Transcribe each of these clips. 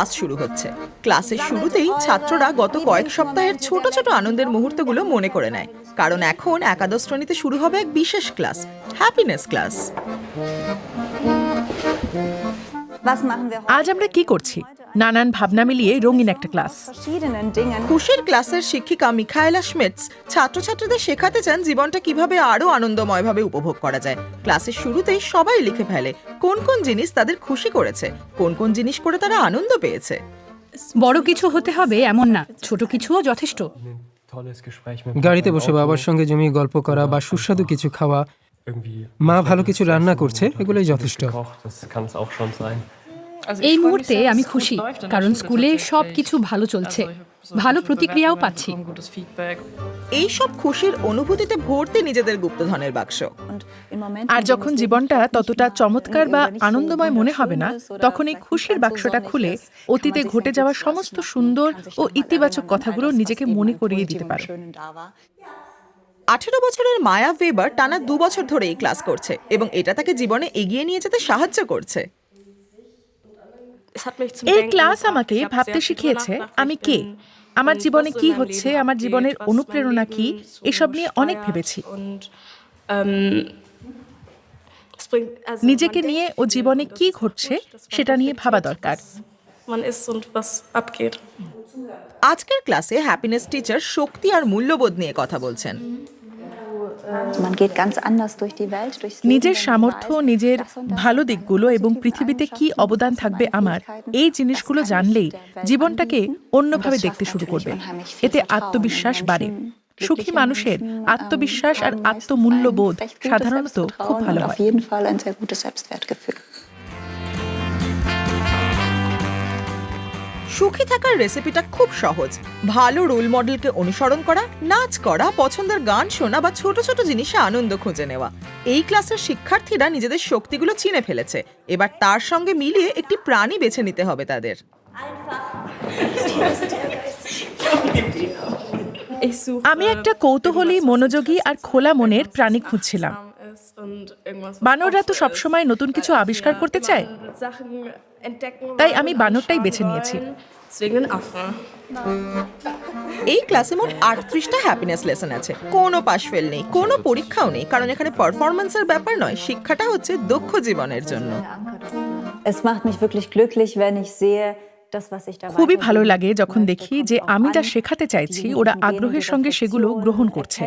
Class শুরু হচ্ছে। ক্লাসের শুরুতেই ছাত্ররা গত কয়েক সপ্তাহের ছোট ছোট আনন্দের মুহূর্তগুলো মনে করে নেয়, কারণ এখন একাদশ শ্রেণীতে শুরু হবে এক বিশেষ ক্লাস, হ্যাপিনেস ক্লাস। আজ আমরা কি করছি? নানান ভাবনা মিলিয়ে রঙিন একটা ক্লাস। খুশির ক্লাসের শিক্ষিকা মিখায়েলা স্মিটস ছাত্রছাত্রীদের শেখাতে চান জীবনটা কিভাবে আরো আনন্দময়ভাবে উপভোগ করা যায়। ক্লাসের শুরুতেই সবাই লিখে ফেলে কোন কোন জিনিস তাদের খুশি করেছে, কোন কোন জিনিস করে তারা আনন্দ পেয়েছে। বড় কিছু হতে হবে এমন না, ছোট কিছুও যথেষ্ট। গাড়িতে বসে বাবার সঙ্গে জমিয়ে গল্প করা বা সুস্বাদু কিছু খাওয়া, মা ভালো কিছু রান্না করছে, এগুলোই যথেষ্ট। এই মুহূর্তে আমি খুশি, কারণ স্কুলে সব কিছু ভালো চলছে, ভালো প্রতিক্রিয়াও পাচ্ছি। এই সব খুশির অনুভূতিতে ভর্তি নিজেদের গুপ্তধনের বাক্স। আর যখন জীবনটা ততটা চমৎকার বা আনন্দময় মনে হবে না, তখন এই খুশির বাক্সটা খুলে অতীতে ঘটে যাওয়া সমস্ত সুন্দর ও ইতিবাচক কথাগুলো নিজেকে মনে করিয়ে দিতে পারো। 18 বছরের মায়া ওয়েবার টানা 2 বছর ধরে এই ক্লাস করছে এবং এটা তাকে জীবনে এগিয়ে নিয়ে যেতে সাহায্য করছে। এই ক্লাস আমাকে ভাবতে শিখিয়েছে আমি কে, আমার জীবনে কি হচ্ছে, আমার জীবনের অনুপ্রেরণা কি, এসব নিয়ে অনেক ভেবেছি। নিজেকে নিয়ে ও জীবনে কি ঘটছে সেটা নিয়ে ভাবা দরকার। আজকের ক্লাসে হ্যাপিনেস টিচার শক্তি আর মূল্যবোধ নিয়ে কথা বলছেন। নিজের সামর্থ্য, নিজের ভালো দিকগুলো এবং পৃথিবীতে কি অবদান থাকবে আমার, এই জিনিসগুলো জানলেই জীবনটাকে অন্যভাবে দেখতে শুরু করবে। এতে আত্মবিশ্বাস বাড়ে। সুখী মানুষের আত্মবিশ্বাস আর আত্মমূল্যবোধ সাধারণত খুব ভালো হয়। সুখী থাকার রেসিপিটা খুব সহজ। ভালো রোল মডেলকে অনুসরণ করা, নাচ করা, পছন্দের গান শোনা বা ছোট ছোট জিনিসে আনন্দ খুঁজে নেওয়া। এই ক্লাসের শিক্ষার্থীরা নিজেদের শক্তিগুলো চিনে ফেলেছে। এবার তার সঙ্গে মিলিয়ে একটি প্রাণী বেছে নিতে হবে তাদের। আমি একটা কৌতূহলী, মনোযোগী আর খোলা মনের প্রাণী খুঁজছিলাম। বানররা তো সবসময় নতুন কিছু আবিষ্কার করতে চায়, তাই আমি বানরটাই বেছে নিয়েছি। এই ক্লাসে মোট 38টা হ্যাপিনেস লেসন আছে। কোনো পাশ ফেল নেই, কোনো পরীক্ষাও নেই, কারণ এখানে পারফরম্যান্সের ব্যাপার নয়, শিক্ষাটা হচ্ছে দক্ষ জীবনের জন্য। খুবই ভালো লাগে যখন দেখি যে আমি যা শেখাতে চাইছি ওরা আগ্রহের সঙ্গে সেগুলো গ্রহণ করছে।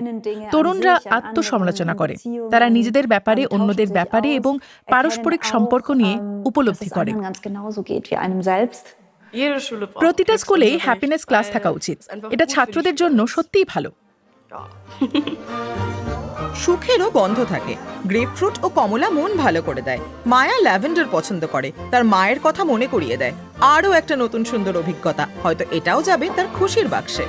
তরুণরা আত্মসমালোচনা করে, তারা নিজেদের ব্যাপারে, অন্যদের ব্যাপারে এবং পারস্পরিক সম্পর্ক নিয়ে উপলব্ধি করে। প্রতিটা স্কুলেই হ্যাপিনেস ক্লাস থাকা উচিত। এটা ছাত্রদের জন্য সত্যিই ভালো। সুখেরও বন্ধ থাকে। গ্রেপফ্রুট ও কমলা মন ভালো করে দেয়। মায়া ল্যাভেন্ডার পছন্দ করে, তার মায়ের কথা মনে করিয়ে দেয়। আরও একটা নতুন সুন্দর অভিজ্ঞতা, হয়তো এটাও যাবে তার খুশির বাক্সে।